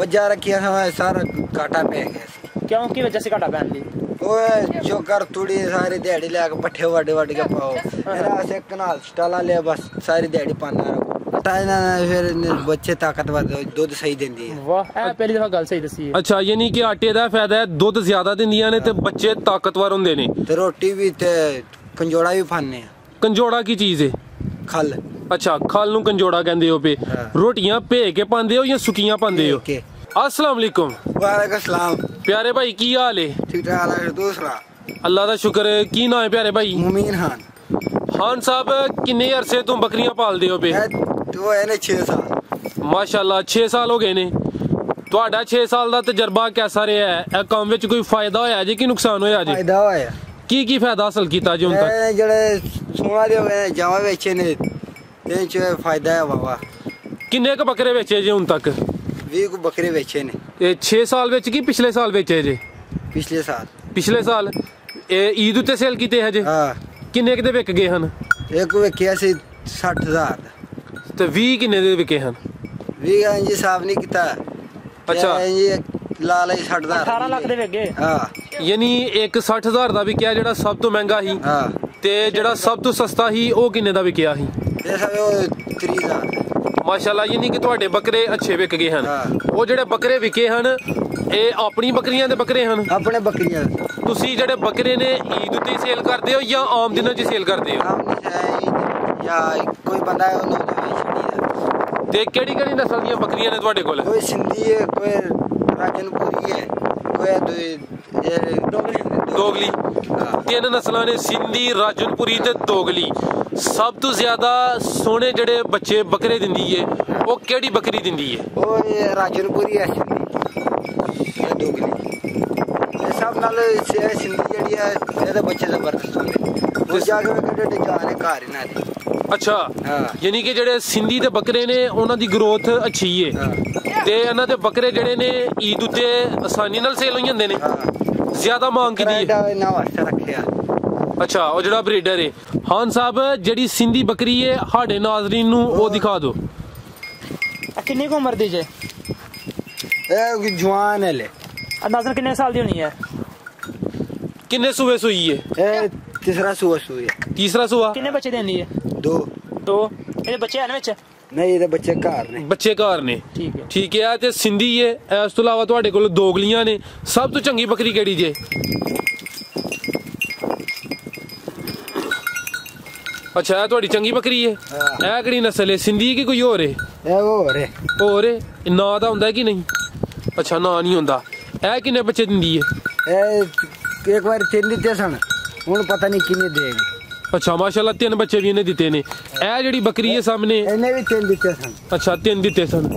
ਮੱਝਾਂ ਰੱਖੀਆਂ ਸਨ ਸਾਰਾ ਕਾਟਾ ਪੈ ਗਿਆ ਸੀ। ਕਿਉਂ ਕੀ ਵਜ੍ਹਾ ਸੀ ਘਾਟਾ ਪੈਣ ਦੀ? ਉਹ ਚੋਕਰ ਤੂੜੀ ਸਾਰੀ ਦਿਹਾੜੀ ਲੈ ਕੇ ਪੱਠੇ ਵੱਢ ਕੇ ਪਾਓ ਇਹਨਾਂ ਅਸੀਂ ਕਨਾਲ ਸਟਾਲਾ ਲਿਆ ਬਸ ਸਾਰੀ ਦਿਹਾੜੀ ਪਾਉਂਦਾ ਰਹੋ ਫਿਰ ਬੱਚੇ ਤਾਕਤਵਰ ਦੁੱਧ ਸਹੀ ਦਿੰਦੀ ਹੈ। ਵਾਹ ਇਹ ਪਹਿਲੀ ਦਫਾ ਗੱਲ ਸਹੀ ਦੱਸੀ ਹੈ। ਅੱਛਾ ਯਾਨੀ ਕਿ ਆਟੇ ਦਾ ਫਾਇਦਾ ਹੈ ਦੁੱਧ ਜ਼ਿਆਦਾ ਦਿੰਦੀਆਂ ਨੇ ਤੇ ਬੱਚੇ ਤਾਕਤਵਰ ਹੁੰਦੇ ਨੇ ਤੇ ਰੋਟੀ ਵੀ ਤੇ ਕੰਜੋੜਾ ਵੀ ਖਾਂਦੇ ਆ। ਕੰਜੋੜਾ ਕੀ ਚੀਜ਼ ਹੈ? ਖਲ। ਅੱਛਾ ਖਲ ਨੂੰ ਕੰਜੋੜਾ ਕਹਿੰਦੇ ਹੋ ਪੇ। ਰੋਟੀਆਂ ਭੇ ਕੇ ਪਾਉਂਦੇ ਹੋ ਜਾਂ ਸੁੱਕੀਆਂ ਪਾਉਂਦੇ ਹੋ? अस्सलाम वालेकुम। वालेकुम सलाम। प्यारे भाई की हाल है? ठीक ठाक है। दूसरा अल्लाह का शुक्र है। की नाम है प्यारे भाई? मुमीन खान। खान साहब किन्ने अरसे तुम बकरियां पालदे हो पे? तो है ने 6 साल। माशाल्लाह 6 साल हो गए ने। ਤੁਹਾਡਾ 6 ਸਾਲ ਦਾ ਤਜਰਬਾ ਕਿਹਦਾ ਰਿਹਾ ਹੈ? ਇਹ ਕੰਮ ਵਿੱਚ ਕੋਈ ਫਾਇਦਾ ਹੋਇਆ ਜੀ ਕਿ ਨੁਕਸਾਨ ਹੋਇਆ ਜੀ? ਫਾਇਦਾ ਹੋਇਆ। ਕੀ ਫਾਇਦਾ ਹਾਸਲ ਕੀਤਾ ਜੀ ਹੁਣ ਤੱਕ? ਜਿਹੜੇ ਸੋਨਾ ਦੇ ਹੋਏ ਜਾਵਾ ਵੇਚੇ ਨੇ ਇਹ ਚ ਫਾਇਦਾ ਹੈ ਬਾਬਾ। ਕਿੰਨੇ ਕ ਬੱਕਰੇ ਵੇਚੇ ਜੀ ਹੁਣ ਤੱਕ? 20 ਕੋ ਬੱਕਰੇ ਵੇਚੇ ਨੇ। ਇਹ 6 ਸਾਲ ਵਿੱਚ ਕੀ ਪਿਛਲੇ ਸਾਲ ਵੇਚੇ ਜੀ? ਪਿਛਲੇ ਸਾਲ। ਪਿਛਲੇ ਸਾਲ ਇਹ ਈਦ ਉੱਤੇ ਸੇਲ ਕੀਤੇ ਹੈ ਜੀ? ਹਾਂ। ਕਿੰਨੇ ਕ ਦੇ ਵਿਕ ਗਏ ਹਨ? ਇੱਕ ਵੇਖਿਆ ਸੀ 60,000 ਦਾ ਤੇ 20 ਕਿੰਨੇ ਦੇ ਵਿਕੇ ਹਨ? 20 ਇੰਜ ਸਾਫ ਨਹੀਂ ਕੀਤਾ। ਅੱਛਾ ਇੰਜ ਲਾ ਲਈ 60,000 18 ਲੱਖ ਦੇ ਵਿਕ ਗਏ। ਹਾਂ ਯਾਨੀ ਇੱਕ 60,000 ਦਾ ਵਿਕਿਆ ਜਿਹੜਾ ਸਭ ਤੋਂ ਮਹਿੰਗਾ ਸੀ। ਹਾਂ ਤੇ ਜਿਹੜਾ ਸਭ ਤੋਂ ਸਸਤਾ ਸੀ ਉਹ ਕਿੰਨੇ ਦਾ ਵਿਕਿਆ ਸੀ? ਇਹ ਸਭ 30,000। ਮਾਸ਼ਾਅੱਲਾ ਯਾਨੀ ਕਿ ਤੁਹਾਡੇ ਬੱਕਰੇ ਅੱਛੇ ਵਿਕ ਗਏ ਹਨ। ਉਹ ਜਿਹੜੇ ਬੱਕਰੇ ਵਿਕੇ ਹਨ ਇਹ ਆਪਣੀ ਬੱਕਰੀਆਂ ਦੇ ਬੱਕਰੇ ਹਨ? ਆਪਣੇ ਬੱਕਰੀਆਂ। ਤੁਸੀਂ ਜਿਹੜੇ ਬੱਕਰੇ ਨੇ ਈਦ ਉੱਤੇ ਸੇਲ ਕਰਦੇ ਹੋ ਜਾਂ ਆਮ ਦਿਨਾਂ 'ਚ ਸੇਲ ਕਰਦੇ ਹੋ? ਜਾਂ ਕੋਈ ਬੰਦਾ ਹੈ ਉਹਨੂੰ ਛੱਡੀ। ਤੇ ਕਿਹੜੀ ਨਸਲ ਦੀਆਂ ਬੱਕਰੀਆਂ ਨੇ ਤੁਹਾਡੇ ਕੋਲ? ਕੋਈ ਸਿੰਧੀ ਹੈ, ਕੋਈ ਰਾਜਨਪੁਰੀ ਹੈ, ਕੋਈ ਦੋਗਲੀ। 3 ਨਸਲਾਂ ਨੇ ਸਿੰਧੀ, ਰਾਜਨਪੁਰੀ ਤੇ ਦੋਗਲੀ। ਸਭ ਤੋਂ ਜ਼ਿਆਦਾ ਸੋਹਣੇ ਜਿਹੜੇ ਬੱਚੇ ਬੱਕਰੇ ਦਿੰਦੀ ਏ ਉਹ ਕਿਹੜੀ ਬੱਕਰੀ ਦਿੰਦੀ ਏ? ਉਹ ਰਾਜਨਪੁਰੀ ਹੈ, ਸਿੰਧੀ ਇਹ ਦੋਗਲੀ। ਇਹ ਸਭ ਨਾਲ ਸਿੰਧੀ ਜਿਹੜੀ ਹੈ ਇਹਦੇ ਬੱਚੇ ਜ਼ਬਰਦਸਤ ਹੁੰਦੇ। ਜਾ ਕੇ ਕਿਹੜੇ ਜਾਣੇ ਘਰ ਇਹਨਾਂ ਦੇ। ਅੱਛਾ ਯਾਨੀ ਕਿ ਜਿਹੜੇ ਸਿੰਧੀ ਦੇ ਬੱਕਰੇ ਨੇ ਉਹਨਾਂ ਦੀ ਗਰੋਥ ਅੱਛੀ ਏ ਤੇ ਇਹਨਾਂ ਦੇ ਬੱਕਰੇ ਜਿਹੜੇ ਨੇ ਈਦ ਉੱਤੇ ਆਸਾਨੀ ਨਾਲ ਸੇਲ ਹੋ ਜਾਂਦੇ ਨੇ। ਜ਼ਿਆਦਾ ਮੰਗ ਕਿਹਦੀ ਹੈ? ਇਹਨਾਂ ਵਾਸਤੇ ਰੱਖਿਆ। ਅੱਛਾ ਉਹ ਜਿਹੜਾ ਬਰੀਡਰ ਹੈ। ਖਾਨ ਸਾਹਿਬ ਜਿਹੜੀ ਸਿੰਧੀ ਬੱਕਰੀ ਹੈ ਸਾਡੇ ਨਾਜ਼ਰੀਨ ਨੂੰ ਉਹ ਦਿਖਾ ਦਿਓ। ਕਿੰਨੀ ਕੁ ਉਮਰ ਦੀ ਜੇ? ਇਹ ਜਵਾਨ ਹੈ ਲੈ। ਅੰਦਾਜ਼ਨ ਕਿੰਨੇ ਸਾਲ ਦੀ ਹੋਣੀ ਹੈ? ਕਿੰਨੇ ਸੂਏ ਸੂਈ ਹੈ? ਇਹ ਤੀਸਰਾ ਸੂਆ ਸੂਈ ਹੈ। ਤੀਸਰਾ ਸੂਆ। ਕਿੰਨੇ ਬੱਚੇ ਦਿੰਦੀ ਹੈ? 2। ਇਹਦੇ ਬੱਚੇ ਹਨ ਵਿੱਚ? ਨਹੀਂ ਇਹਦੇ ਬੱਚੇ ਘਰ ਨੇ। ਬੱਚੇ ਘਰ ਨੇ। ਠੀਕ ਹੈ ਤੇ ਸਿੰਧੀ ਹੈ। ਇਸ ਤੋਂ ਇਲਾਵਾ ਤੁਹਾਡੇ ਕੋਲ ਦੋਗਲੀਆਂ ਨੇ। ਸਭ ਤੋਂ ਚੰਗੀ ਬੱਕਰੀ ਕਿਹੜੀ ਜੇ? ਅੱਛਾ ਇਹ ਤੁਹਾਡੀ ਚੰਗੀ ਬੱਕਰੀ ਹੈ। ਇਹ ਕਿਹੜੀ ਨਸਲ ਹੈ? ਸਿੰਧੀ ਕਿ ਕੋਈ ਹੋਰ ਹੈ? ਇਹ ਹੋਰ ਹੈ। ਹੋਰ ਹੈ। ਨਾਂ ਦਾ ਹੁੰਦਾ ਕਿ ਨਹੀਂ? ਅੱਛਾ ਨਾਂ ਨਹੀਂ ਹੁੰਦਾ। ਇਹ ਕਿੰਨੇ ਬੱਚੇ ਦਿੰਦੀ ਹੈ? ਇਹ ਇੱਕ ਵਾਰ 3 ਦਿੱਤੇ ਸਨ ਹੁਣ ਪਤਾ ਨਹੀਂ ਕਿੰਨੇ ਦੇਗੀ। ਅੱਛਾ ਮਾਸ਼ਾਅੱਲਾ 3 ਬੱਚੇ ਵੀ ਇਹਨੇ ਦਿੱਤੇ ਨੇ। ਇਹ ਜਿਹੜੀ ਬੱਕਰੀ ਹੈ ਸਾਹਮਣੇ ਇਹਨੇ ਵੀ 3 ਦਿੱਤੇ ਸਨ। ਅੱਛਾ 3 ਦਿੱਤੇ ਸਨ।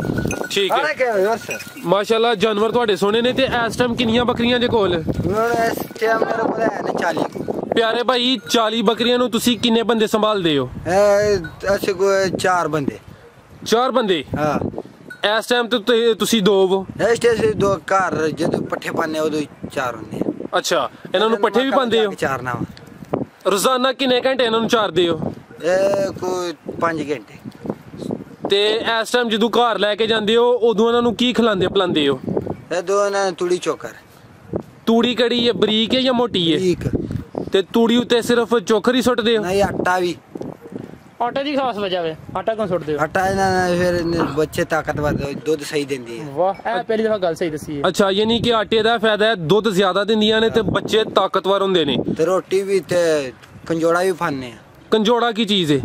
ਠੀਕ ਹੈ ਮਾਸ਼ਾਅੱਲਾ ਜਾਨਵਰ ਤੁਹਾਡੇ ਸੋਹਣੇ ਨੇ। ਤੇ ਇਸ ਟਾਈਮ ਕਿੰਨੀਆਂ ਬੱਕਰੀਆਂ ਜੇ ਕੋਲ? ਹੁਣ ਇਸ ਟਾਈਮ ਮੇਰੇ ਕੋਲ ਹੈ ਨੇ 40। ਪਿਆਰੇ ਭਾਈ 40 ਬੱਕਰੀਆਂ ਨੂੰ ਤੁਸੀਂ ਕਿੰਨੇ ਬੰਦੇ ਸੰਭਾਲਦੇ ਹੋ? ਅਸੀਂ ਕੋਈ 4 ਬੰਦੇ। 4 ਬੰਦੇ? ਹਾਂ। ਇਸ ਟਾਈਮ ਤੇ ਤੁਸੀਂ 2 ਹੋ? ਇਸ ਟਾਈਮ 2 ਘਰ ਜਦੋਂ ਪੱਠੇ ਪਾਣੇ ਉਦੋਂ 4 ਹੁੰਦੇ ਆ। ਅੱਛਾ ਇਹਨਾਂ ਨੂੰ ਪੱਠੇ ਵੀ ਪਾਉਂਦੇ ਹੋ? ਚਾਰਨਾ ਰੋਜ਼ਾਨਾ ਕਿੰਨੇ ਘੰਟੇ ਇਹਨਾਂ ਨੂੰ ਚਾਰਦੇ ਹੋ? ਇਹ ਕੋਈ 5 ਘੰਟੇ। ਤੇ ਇਸ ਟਾਈਮ ਜਦੋਂ ਘਰ ਲੈ ਕੇ ਜਾਂਦੇ ਹੋ ਉਦੋਂ ਇਹਨਾਂ ਨੂੰ ਕੀ ਖਿਲਾਉਂਦੇ ਪਿਲਾਉਂਦੇ ਹੋ? ਇਹ ਦੋ ਇਹਨਾਂ ਤੂੜੀ ਚੋਕਰ। ਤੂੜੀ ਕਿਹੜੀ ਹੈ? ਬਰੀਕ ਹੈ ਜਾਂ ਮੋਟੀ ਹੈ? ਬਰੀਕ। ਤੇ ਤੂੜੀ ਉੱਤੇ ਸਿਰਫ ਚੋਕਰ ਹੀ ਸੁੱਟਦੇ ਹੋ? ਨਹੀਂ ਆਟਾ ਵੀ। ਆਟੇ ਦੀ ਖਾਸ ਵਜ੍ਹਾ ਵੇ ਆਟਾ ਕਿਉਂ ਸੁੱਟਦੇ ਹੋ? ਆਟਾ ਇਹਨਾਂ ਫਿਰ ਬੱਚੇ ਤਾਕਤਵਰ ਦੁੱਧ ਸਹੀ ਦਿੰਦੀ ਹੈ। ਵਾਹ ਇਹ ਪਹਿਲੀ ਦਫਾ ਗੱਲ ਸਹੀ ਦੱਸੀ ਹੈ। ਅੱਛਾ ਯਾਨੀ ਕਿ ਆਟੇ ਦਾ ਫਾਇਦਾ ਹੈ ਦੁੱਧ ਜ਼ਿਆਦਾ ਦਿੰਦੀਆਂ ਨੇ ਤੇ ਬੱਚੇ ਤਾਕਤਵਰ ਹੁੰਦੇ ਨੇ। ਤੇ ਰੋਟੀ ਵੀ ਤੇ ਕੰਜੋੜਾ ਵੀ ਖਾਂਦੇ ਆ। ਕੰਜੋੜਾ ਕੀ ਚੀਜ਼ ਹੈ?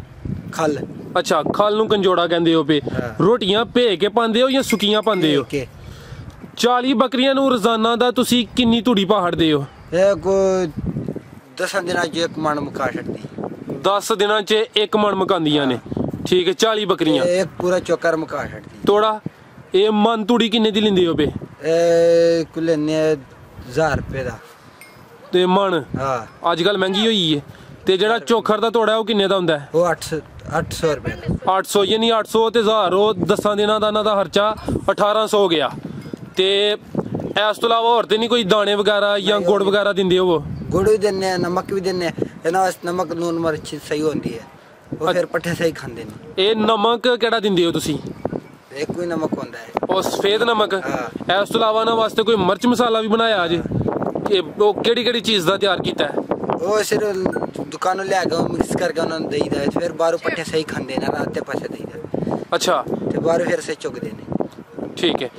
ਖਲ। ਅੱਛਾ ਖਲ ਨੂੰ ਕੰਜੋੜਾ ਕਹਿੰਦੇ ਹੋ ਪੇ। ਰੋਟੀਆਂ ਭੇ ਕੇ ਪਾਉਂਦੇ ਹੋ ਜਾਂ ਸੁੱਕੀਆਂ ਪਾਉਂਦੇ ਹੋ? 40 ਬੱਕਰੀਆਂ ਨੂੰ ਰੋਜ਼ਾਨਾ ਦਾ ਤੁਸੀਂ ਕਿੰਨੀ ਧੂੜੀ ਪਹਾੜਦੇ ਹੋ? ਇਹ ਕੋਈ 10 ਦਿਨਾਂ 'ਚ 1 ਮਣ ਮੁਕਾ ਛੱਡਦੀ। 10 ਦਿਨਾਂ 'ਚ 1 ਮਣ ਮੁਕਾਉਂਦੀਆਂ ਨੇ। ਠੀਕ ਹੈ 40 ਬੱਕਰੀਆਂ। ਇੱਕ ਪੂਰਾ ਚੋਕਰ ਮੁਕਾ ਛੱਡਦੀ। ਤੋੜਾ ਇਹ ਮਨ ਧੂੜੀ ਕਿੰਨੇ ਦੀ ਲੈਂਦੇ ਹੋ ਪੇ? ਇਹ ਕੁ ਲੈਨੇ 1000 ਰੁਪਏ ਦਾ। ਤੇ ਮਣ? ਹਾਂ ਅੱਜ ਕੱਲ ਮਹਿੰਗੀ ਹੋਈ ਹੈ। ਤੇ ਜਿਹੜਾ ਚੋਖਰ ਦਾ ਤੋੜਾ ਉਹ ਕਿੰਨੇ ਦਾ ਹੁੰਦਾ ਹੈ? ਉਹ 800 ਰੁਪਏ ਦਾ। 800 ਯਾਨੀ 800 ਤੇ 1000 ਉਹ 10 ਦਿਨਾਂ ਦਾ ਇਹਨਾਂ ਦਾ ਖਰਚਾ 1800 ਹੋ ਗਿਆ। ਤੇ ਇਸ ਤੋਂ ਇਲਾਵਾ ਹੋਰ ਤੇ ਨਹੀਂ ਕੋਈ ਦਾਣੇ ਵਗੈਰਾ ਜਾਂ ਗੁੜ ਵਗੈਰਾ ਦਿੰਦੇ ਹੋ? ਗੁੜ ਵੀ ਦਿੰਦੇ ਆ, ਨਮਕ ਵੀ ਦਿੰਦੇ ਆ। ਇਹਨਾਂ ਵਾਸਤੇ ਨਮਕ ਲੂਣ ਮਿਰਚ ਸਹੀ ਹੁੰਦੀ ਹੈ। ਉਹ ਫਿਰ ਪੱਠੇ ਸਹੀ ਖਾਂਦੇ ਨੇ। ਇਹ ਨਮਕ ਕਿਹੜਾ ਦਿੰਦੇ ਹੋ ਤੁਸੀਂ? ਇੱਕੋ ਹੀ ਨਮਕ ਹੁੰਦਾ ਹੈ। ਉਹ ਸਫੇਦ ਨਮਕ ਇਸ ਤੋਂ ਇਲਾਵਾ ਉਹਨਾਂ ਵਾਸਤੇ ਕੋਈ ਮਿਰਚ ਮਸਾਲਾ ਵੀ ਬਣਾਇਆ ਜੇ ਉਹ ਕਿਹੜੀ ਚੀਜ਼ ਦਾ ਤਿਆਰ ਕੀਤਾ ਹੈ ਉਹ ਸਿਰਫ ਦੁਕਾਨੋਂ ਲਿਆ ਕੇ ਮਿਕਸ ਕਰਕੇ ਉਹਨਾਂ ਨੂੰ ਦੇਈਦਾ ਫਿਰ ਬਾਹਰੋਂ ਪੱਠੇ ਸਹੀ ਖਾਂਦੇ ਨੇ ਰਾਤ ਤੇ ਪਾਸੇ ਦੇਈਦਾ ਅੱਛਾ ਤੇ ਬਾਹਰੋਂ ਫਿਰ ਸੇ ਚੁਗਦੇ ਨੇ ਠੀਕ ਹੈ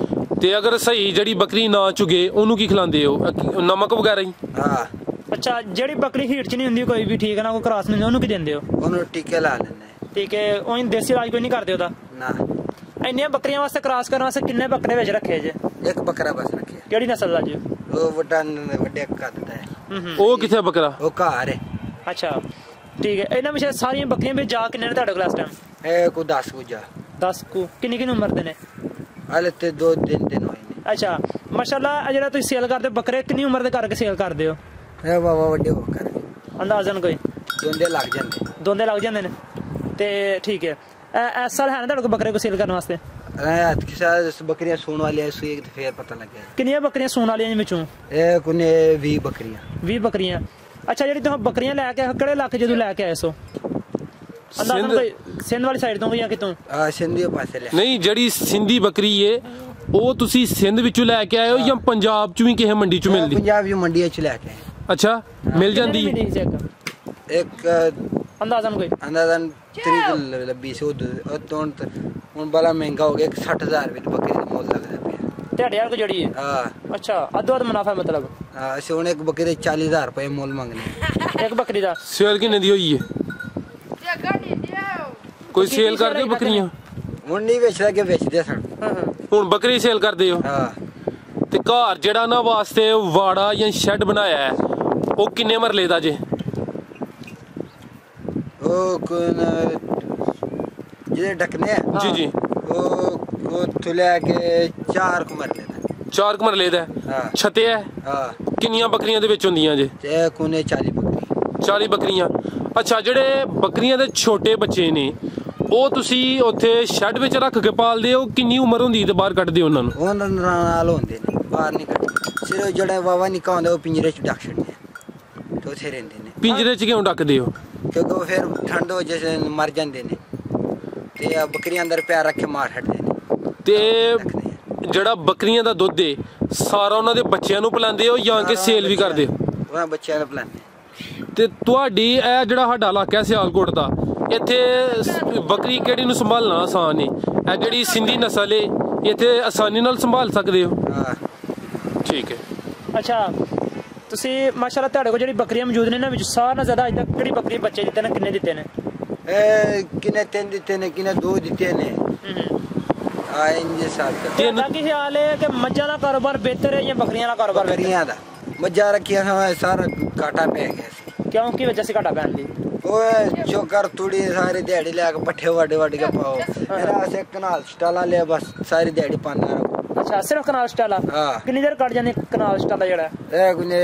ਤੇ ਅਗਰ ਸਹੀ ਜਿਹੜੀ ਬੱਕਰੀ ਨਾ ਚੁਗੇ ਉਹਨੂੰ ਕੀ ਖਿਲਾਉਂਦੇ ਹੋ ਨਮਕ ਵਗੈਰਾ ਹੀ ਹਾਂ ਅੱਛਾ ਜਿਹੜੀ ਬੱਕਰੀ ਹੀਟ ਚ ਨਹੀਂ ਹੁੰਦੀ ਕੋਈ ਵੀ ਠੀਕ ਹੈ ਨਾ ਕੋਈ ਕ੍ਰਾਸ ਨਹੀਂ ਉਹਨੂੰ ਕੀ ਦਿੰਦੇ ਹੋ ਉਹਨੂੰ ਟੀਕੇ ਲਾ ਲੈਂਦੇ ਠੀਕ ਹੈ ਉਹ ਦੇਸੀ ਇਲਾਜ ਕੋਈ ਨਹੀਂ ਕਰਦੇ ਉਹਦਾ ਨਾ ਇੰਨੀਆਂ ਬੱਕਰੀਆਂ ਵਾਸਤੇ ਕ੍ਰਾਸ ਕਰਨ ਵਾਸਤੇ ਕਿੰਨੇ ਬੱਕਰੇ ਵਿੱਚ ਰੱਖੇ ਜੇ ਇੱਕ ਬੱਕਰਾ ਬਸ ਰੱਖਿਆ ਕਿਹੜੀ ਨਸਲ ਦਾ ਜੀ ਉਹ ਵੱਡੇ ਕੱਦ ਦਾ ਹੈ ਉਹ ਕਿੱਥੇ ਬੱਕਰਾ ਉਹ ਘਰ ਹੈ ਅੱਛਾ ਠੀਕ ਹੈ ਇਹਨਾਂ ਵਿੱਚ ਸਾਰੀਆਂ ਬੱਕਰੀਆਂ ਵਿੱਚ ਜਾ ਕਿੰਨੇ ਨੇ ਤੁਹਾਡੇ ਕੋਲ ਇਸ ਟਾਈਮ ਇਹ ਕੋ 10 ਗੁਜਾ 10 ਕੁ ਕਿੰਨੀ ਉਮਰ ਦੇ ਨੇ ਹਾਲੇ ਤੇ 2 ਦਿਨ ਹੋਏ ਨੇ ਅੱਛਾ ਮਾਸ਼ਾਅੱਲਾ ਜਿਹੜਾ ਤੁਸੀਂ ਸੇਲ ਕਰਦੇ ਬੱਕਰੇ ਕਿੰਨੀ ਉਮਰ ਦੇ ਕਰਕੇ ਸੇਲ ਕਰਦੇ ਹੋ ਇਹ ਬਾਬਾ ਵੱਡੇ ਹੋ ਕਰ ਅੰਦਾਜ਼ਨ ਕੋਈ ਦੋਂਦੇ ਲੱਗ ਜਾਂਦੇ ਦੋਂਦੇ ਲੱਗ ਜਾਂਦੇ ਨੇ ਤੇ ਠੀਕ ਹੈ ਇਸ ਸਾਲ ਹੈ ਨਾ ਤੁਹਾਡੇ ਕੋਲ ਬੱਕਰੇ ਕੋ ਸੇਲ ਕਰਨ ਵਾਸਤੇ ਕਿਸੇ ਬੱਕਰੀਆਂ ਸੂਣ ਵਾਲੀਆਂ ਸੂਈ ਤੇ ਫੇਰ ਪਤਾ ਲੱਗਿਆ ਕਿੰਨੀਆਂ ਬੱਕਰੀਆਂ ਸੂਣ ਵਾਲੀਆਂ ਵਿੱਚੋਂ ਇਹ ਕੋਨੇ 20 ਬੱਕਰੀਆਂ 20 ਬੱਕਰੀਆਂ ਅੱਛਾ ਜਿਹੜੀ ਤੁਸੀਂ ਬੱਕਰੀਆਂ ਲੈ ਕੇ ਕਿਹੜੇ ਇਲਾਕੇ ਜਦੋਂ ਲੈ ਕੇ ਆਏ ਸੋ ਅੰਦਾਜ਼ਨ ਕੋਈ ਸਿੰਧ ਵਾਲੀ ਸਾਈਡ ਤੋਂ ਜਾਂ ਕਿਤੋਂ ਸਿੰਧੀ ਪਾਸੇ ਲੈ ਨਹੀਂ ਜਿਹੜੀ ਸਿੰਧੀ ਬੱਕਰੀ ਏ ਉਹ ਤੁਸੀਂ ਸਿੰਧ ਵਿੱਚੋਂ ਲੈ ਕੇ ਆਏ ਹੋ ਜਾਂ ਪੰਜਾਬ ਚੋਂ ਵੀ ਕਿਸੇ ਮੰਡੀ ਚੋਂ ਮਿਲਦੀ ਪੰਜਾਬ ਦੀ ਮੰਡੀਆਂ ਚ ਲੈ ਕੇ ਆਏ ਅੱਛਾ ਮਿਲ ਜਾਂਦੀ ਇੱਕ ਅੰਦਾਜ਼ਨ ਕੋਈ ਅੰਦਾਜ਼ਨ 3 ਲੱਭੀ ਸੀ ਉਹ ਤੋਂ ਹੁਣ ਬੜਾ ਮਹਿੰਗਾ ਹੋ ਗਿਆ 60000 ਰੁਪਏ ਦੀ ਬੱਕਰੀ ਦਾ ਮੁੱਲ ਲੱਗਦਾ ਪਿਆ ਤੁਹਾਡੇ ਯਾਰ ਕੋ ਜਿਹੜੀ ਹੈ ਹਾਂ ਅੱਛਾ ਅੱਧੋ ਅੱਧ ਮੁਨਾਫਾ ਮਤਲਬ ਅਸੀਂ ਹੁਣ ਇੱਕ ਬੱਕਰੀ ਦੇ 40000 ਰੁਪਏ ਮੁੱਲ ਮੰਗਨੇ ਇੱਕ ਬੱਕਰੀ ਦਾ ਸੇਲ ਕਿੰਨੇ ਦੀ ਹੋਈ ਏ ਕੋਈ ਸੇਲ ਕਰਦੇ ਹੋ ਬੱਕਰੀਆਂ ਹੁਣ ਨਹੀਂ ਵੇਚਦਾ ਕਿ ਵੇਚਦੇ ਸਨ ਹੁਣ ਬੱਕਰੀ ਸੇਲ ਕਰਦੇ ਹੋ ਹਾਂ ਤੇ ਘਰ ਜਿਹੜਾ ਨਾ ਵਾਸਤੇ ਵਾੜਾ ਜਾਂ ਸ਼ੈੱਡ ਬਣਾਇਆ ਹੈ ਉਹ ਕਿੰਨੇ ਮਰਲੇ ਦਾ ਜੇ ਉਹ ਕੋਨ ਜਿਹੜੇ ਢਕਨੇ ਜੀ ਜੀ ਉਹ ਤੁਲਿਆ ਕੇ 4 ਮਰਲੇ ਦਾ 4 ਮਰਲੇ ਦਾ ਛੱਤੇ ਹੈ ਕਿੰਨੀਆਂ ਬੱਕਰੀਆਂ ਦੇ ਵਿੱਚ ਹੁੰਦੀਆਂ ਜੇ ਤੇ ਕੋਨੇ 40 ਬੱਕਰੀ 40 ਬੱਕਰੀਆਂ ਅੱਛਾ ਜਿਹੜੇ ਬੱਕਰੀਆਂ ਦੇ ਛੋਟੇ ਬੱਚੇ ਨੇ ਉਹ ਤੁਸੀਂ ਉੱਥੇ ਸ਼ੈੱਡ ਵਿੱਚ ਰੱਖ ਕੇ ਪਾਲਦੇ ਹੋ ਕਿੰਨੀ ਉਮਰ ਹੁੰਦੀ ਤੇ ਬਾਹਰ ਕੱਢਦੇ ਹੋ ਉਹਨਾਂ ਨੂੰ ਉਹਨਾਂ ਨਾਲ ਹੁੰਦੇ ਨੇ ਬਾਹਰ ਨਹੀਂ ਕੱਢਦੇ ਸਿਰਫ ਜਿਹੜਾ ਵਾਵਾ ਨਿੱਕਾ ਹੁੰਦਾ ਉਹ ਪਿੰਜਰੇ 'ਚ ਡੱਕ ਛੱਡਦੇ ਤੇ ਉੱਥੇ ਰਹਿੰਦੇ ਨੇ ਪਿੰਜਰੇ 'ਚ ਕਿਉਂ ਡੱਕਦੇ ਹੋ ਕਿਉਂਕਿ ਉਹ ਫਿਰ ਠੰਡ ਹੋ ਜੇ ਮਰ ਜਾਂਦੇ ਨੇ ਤੇ ਆ ਬੱਕਰੀਆਂ ਅੰਦਰ ਪਿਆਰ ਰੱਖ ਕੇ ਮਾਰ ਛੱਡਦੇ ਨੇ ਤੇ ਜਿਹੜਾ ਬੱਕਰੀਆਂ ਦਾ ਦੁੱਧ ਏ ਸਾਰਾ ਉਹਨਾਂ ਦੇ ਬੱਚਿਆਂ ਨੂੰ ਪਿਲਾਉਂਦੇ ਹੋ ਜਾਂ ਕਿ ਸੇਲ ਵੀ ਕਰਦੇ ਹੋ ਉਹਨਾਂ ਬੱਚਿਆਂ ਨੂੰ ਪਿਲਾਉਂਦੇ ਤੇ ਤੁਹਾਡੀ ਇਹ ਜਿਹੜਾ ਸਾਡਾ ਇਲਾਕਾ ਸਿਆਲਕੋਟ ਦਾ ਇੱਥੇ ਬੱਕਰੀ ਕਿਹੜੀ ਨੂੰ ਸੰਭਾਲਣਾ ਆਸਾਨ ਏ ਇਹ ਜਿਹੜੀ ਸਿੰਧੀ ਨਸਲ ਏ ਇੱਥੇ ਆਸਾਨੀ ਨਾਲ ਸੰਭਾਲ ਸਕਦੇ ਹੋ ਹਾਂ ਠੀਕ ਹੈ ਅੱਛਾ ਤੁਸੀਂ ਮਾਸ਼ਾਅੱਲਾ ਤੁਹਾਡੇ ਕੋਲ ਜਿਹੜੀ ਬੱਕਰੀਆਂ ਮੌਜੂਦ ਨੇ ਇਹਨਾਂ ਵਿੱਚ ਸਾਰਿਆਂ ਨਾਲੋਂ ਜ਼ਿਆਦਾ ਅੱਜ ਤੱਕ ਕਿਹੜੀ ਬੱਕਰੀ ਬੱਚੇ ਦਿੱਤੇ ਨੇ ਕਿੰਨੇ ਦਿੱਤੇ ਨੇ ਇਹ ਕਿਨੇ 3 ਦਿੱਤੇ ਨੇ ਕਿਨੇ 2 ਦਿੱਤੇ ਨੇ ਆ ਇੰਜ ਸਾਥ ਤੁਹਾਡਾ ਕੀ ਖਿਆਲ ਹੈ ਕਿ ਮੱਝਾਂ ਦਾ ਕਾਰੋਬਾਰ ਬਿਹਤਰ ਹੈ ਜਾਂ ਬੱਕਰੀਆਂ ਦਾ ਕਾਰੋਬਾਰ ਬੱਕਰੀਆਂ ਦਾ ਮੱਝਾਂ ਰੱਖੀਆਂ ਸਾਰਾ ਕਾਟਾ ਪੈ ਗਿਆ ਸੀ ਕਿਉਂ ਕੀ ਵਜ੍ਹਾ ਸੀ ਘਾਟਾ ਪੈਣ ਦੀ ਉਹ ਚੋਕਰ ਤੂੜੀ ਸਾਰੀ ਦਿਹਾੜੀ ਲੈ ਕੇ ਪੱਠੇ ਵੱਡ ਕੇ ਪਾਓ ਮੇਰਾ ਅਸੇ ਕਨਾਲ ਸਟਾਲਾ ਲਿਆ ਬਸ ਸਾਰੀ ਦਿਹਾੜੀ ਪਾਉਂਦਾ ਰਹੋ ਅੱਛਾ ਸਿਰਫ ਕਨਾਲ ਸਟਾਲਾ ਹਾਂ ਕਿੰਨੀ ਦੇਰ ਕੱਢ ਜਾਂਦੀ ਕਨਾਲ ਸਟਾਲਾ ਜਿਹੜਾ ਇਹ ਕੋਨੇ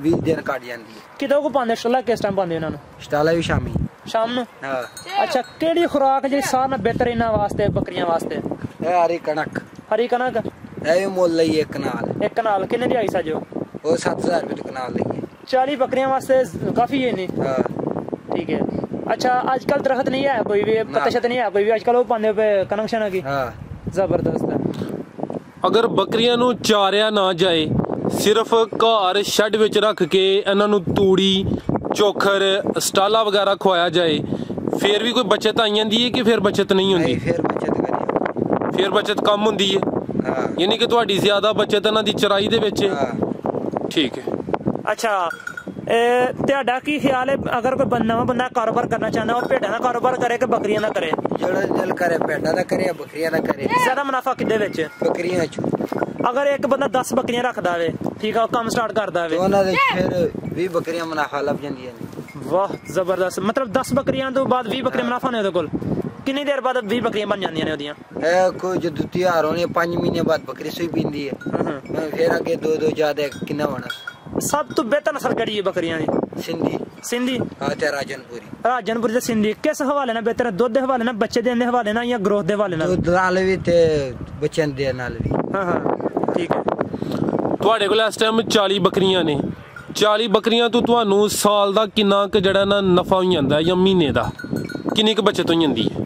20 ਦਿਨ ਕੱਢ ਜਾਂਦੀ ਹੈ ਕਿਦੋਂ ਕੋ ਪਾਉਂਦੇ ਸਟਾਲਾ ਕਿਸ ਟਾਈਮ ਪਾਉਂਦੇ ਉਹਨਾਂ ਨੂੰ ਸਟਾਲਾ ਵੀ ਸ਼ਾਮੀ ਸ਼ਾਮ ਨੂੰ ਹਾਂ ਅੱਛਾ ਕਿਹੜੀ ਖੁਰਾਕ ਜਿਹੜੀ ਸਾਰਿਆਂ ਨਾਲੋਂ ਬਿਹਤਰ ਇਹਨਾਂ ਵਾਸਤੇ ਬੱਕਰੀਆਂ ਵਾਸਤੇ ਇਹ ਹਰੀ ਕਣਕ ਹਰੀ ਕਣਕ ਇਹ ਵੀ ਮੁੱਲ ਲਈ ਇੱਕ ਕਨਾਲ ਇੱਕ ਕਨਾਲ ਕਿੰਨੇ ਦੀ ਆਈ ਸਾਜੋ ਉਹ 7000 ਰੁਪਏ ਦੀ ਕਨਾਲ ਲਈ 40 ਬੱਕਰੀਆਂ ਵਾਸਤੇ ਕਾਫੀ ਹੈ ਨਹੀਂ ਹਾਂ ਠੀਕ ਹੈ ਅੱਛਾ ਅੱਜ ਕੱਲ ਦਰਖਤ ਨਹੀਂ ਹੈ ਕੋਈ ਵੀ ਪੱਤੇ ਛੱਤ ਨਹੀਂ ਹੈ ਕੋਈ ਵੀ ਅੱਜ ਕੱਲ ਉਹ ਪਾਉਂਦੇ ਪਏ ਕਣਕ ਸ਼ਨਾ ਕੀ ਹਾਂ ਜ਼ਬਰਦਸਤ ਹੈ ਅਗਰ ਬੱਕਰੀਆਂ ਨੂੰ ਚਾਰਿਆ ਨਾ ਜਾਏ ਸਿਰਫ ਘਰ ਸ਼ੈੱਡ ਵਿੱਚ ਰੱਖ ਕੇ ਇਹਨਾਂ ਨੂੰ ਤੂੜੀ ਚੋਖਰ ਸਟਾਲਾ ਵਗੈਰਾ ਖਵਾਇਆ ਜਾਏ ਫਿਰ ਵੀ ਕੋਈ ਬਚਤ ਆਈ ਜਾਂਦੀ ਹੈ ਕਿ ਫਿਰ ਬਚਤ ਨਹੀਂ ਹੁੰਦੀ ਫਿਰ ਬੱਚਤ ਕਰੀ ਫਿਰ ਬਚਤ ਕਮ ਹੁੰਦੀ ਹੈ ਹਾਂ ਯਾਨੀ ਕਿ ਤੁਹਾਡੀ ਜ਼ਿਆਦਾ ਬਚਤ ਇਹਨਾਂ ਦੀ ਚਰਾਈ ਦੇ ਵਿੱਚ ਹੈ ਹਾਂ ਠੀਕ ਹੈ ਅੱਛਾ ਤੁਹਾਡਾ ਕੀ ਖਿਆਲ ਹੈ ਅਗਰ ਕੋਈ ਨਵਾਂ ਬੰਦਾ ਕਾਰੋਬਾਰ ਕਰਨਾ ਚਾਹੁੰਦਾ ਉਹ ਭੇਡਾਂ ਦਾ ਕਾਰੋਬਾਰ ਕਰੇ ਕਿ ਬੱਕਰੀਆਂ ਦਾ ਕਰੇ ਜਿਹੜਾ ਦਿਲ ਕਰੇ ਭੇਡਾਂ ਦਾ ਕਰੇ ਬੱਕਰੀਆਂ ਦਾ ਕਰੇ ਜ਼ਿਆਦਾ ਮੁਨਾਫਾ ਕਿੱਦੇ ਵਿੱਚ ਬੱਕਰੀਆਂ ਚ ਅਗਰ ਇੱਕ ਬੰਦਾ 10 ਬੱਕਰੀਆਂ ਰੱਖਦਾ ਹੋਵੇ ਠੀਕ ਆ ਉਹ ਕੰਮ ਸਟਾਰਟ ਕਰਦਾ ਹੋਵੇ ਉਹਨਾਂ ਦੇ ਫਿਰ 20 ਬੱਕਰੀਆਂ ਮੁਨਾਫਾ ਲੱਭ ਜਾਂਦੀਆਂ ਨੇ ਵਾਹ ਜ਼ਬਰਦਸਤ ਮਤਲਬ 10 ਬੱਕਰੀਆਂ ਤੋਂ ਬਾਅਦ 20 ਬੱਕਰੀਆਂ ਮੁਨਾਫਾ ਨੇ ਉਹਦੇ ਕੋਲ ਕਿੰਨੀ ਦੇਰ ਬਾਅਦ 20 ਬੱਕਰੀਆਂ ਬਣ ਜਾਂਦੀਆਂ ਨੇ ਉਹਦੀਆਂ ਇਹ ਕੋਈ ਜਦੋਂ ਤਿਆਰ ਹੋਣੀ 5 ਮਹੀਨੇ ਬਾਅਦ ਬੱਕਰੀ ਸੂਈ ਪੀਂਦੀ ਹੈ ਫਿਰ ਅੱਗੇ 2 ਜ਼ਿਆਦਾ ਕਿੰਨਾ ਹੋਣਾ ਸਭ ਤੋਂ ਬਿਹਤਰ ਨਸਲ ਕਿਹੜੀ ਹੈ ਬੱਕਰੀਆਂ ਦੀ ਸਿੰਧੀ ਹਾਂ ਤੇ ਰਾਜਨਪੁਰੀ ਤੇ ਸਿੰਧੀ ਕਿਸ ਹਵਾਲੇ ਨਾਲ ਬਿਹਤਰ ਦੁੱਧ ਦੇ ਹਵਾਲੇ ਨਾਲ ਬੱਚੇ ਦੇਣ ਦੇ ਹਵਾਲੇ ਨਾਲ ਜਾਂ ਗਰੋਥ ਦੇ ਹਵਾਲੇ ਨਾਲ ਦੁੱਧ ਨਾਲ ਵੀ ਤੇ ਬੱਚਿਆਂ ਦੇ ਨਾਲ ਵੀ ਹਾਂ ਠੀਕ ਹੈ ਤੁਹਾਡੇ ਕੋਲ ਇਸ ਟਾਈਮ 40 ਬੱਕਰੀਆਂ ਨੇ 40 ਬੱਕਰੀਆਂ ਤੋਂ ਤੁਹਾਨੂੰ ਸਾਲ ਦਾ ਕਿੰਨਾ ਕੁ ਜਿਹੜਾ ਨਾ ਨਫਾ ਹੋ ਜਾਂਦਾ ਜਾਂ ਮਹੀਨੇ ਦਾ ਕਿੰਨੀ ਕੁ ਬਚਤ ਹੋ ਜਾਂਦੀ ਹੈ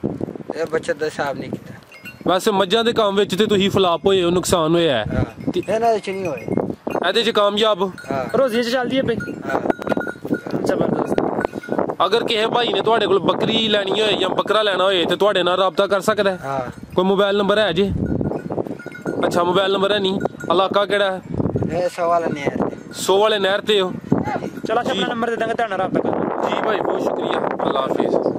ਇਹ ਬੱਚਤ ਦਾ ਹਿਸਾਬ ਨਹੀਂ ਕੀਤਾ ਵੈਸੇ ਮੱਝਾਂ ਦੇ ਕੰਮ ਵਿੱਚ ਤੇ ਤੁਸੀਂ ਫਲਾਪ ਹੋਏ ਹੋ, ਨੁਕਸਾਨ ਹੋਇਆ ਹੈ ਹਾਂ ਇਹਨਾਂ ਦੇ ਚ ਨਹੀਂ ਹੋਏ। ਇਹਦੇ 'ਚ ਕਾਮਯਾਬ ਹਾਂ ਰੋਜ਼ੀ ਚ ਚੱਲਦੀ ਹੈ ਬਈ। ਹਾਂ ਜ਼ਬਰਦਸਤ। ਅਗਰ ਕਿਸੇ ਭਾਈ ਨੇ ਤੁਹਾਡੇ ਕੋਲ ਬੱਕਰੀ ਲੈਣੀ ਹੋਏ ਜਾਂ ਬੱਕਰਾ ਲੈਣਾ ਹੋਏ ਤੇ ਤੁਹਾਡੇ ਨਾਲ ਰਾਬਤਾ ਕਰ ਸਕਦਾ ਹੈ? ਹਾਂ ਕੋਈ ਮੋਬਾਈਲ ਨੰਬਰ ਹੈ ਜੀ? ਅੱਛਾ ਮੋਬਾਈਲ ਨੰਬਰ ਹੈ ਨਹੀਂ। ਇਲਾਕਾ ਕਿਹੜਾ ਹੈ? ਇਹ ਸਵਾਲ ਨਹੀਂ ਹੈ। 100 ਵਾਲੇ ਨਹਿਰ ਤੇ ਹੋ। ਚਲ ਆਪਣਾ ਨੰਬਰ ਦੇ ਦਾਂਗੇ, ਤੁਹਾਡਾ ਰਾਬਤਾ ਕਰ। ਜੀ ਭਾਈ ਬਹੁਤ ਸ਼ੁਕਰੀਆ, ਅੱਲਾ ਹਾਫਿਜ਼।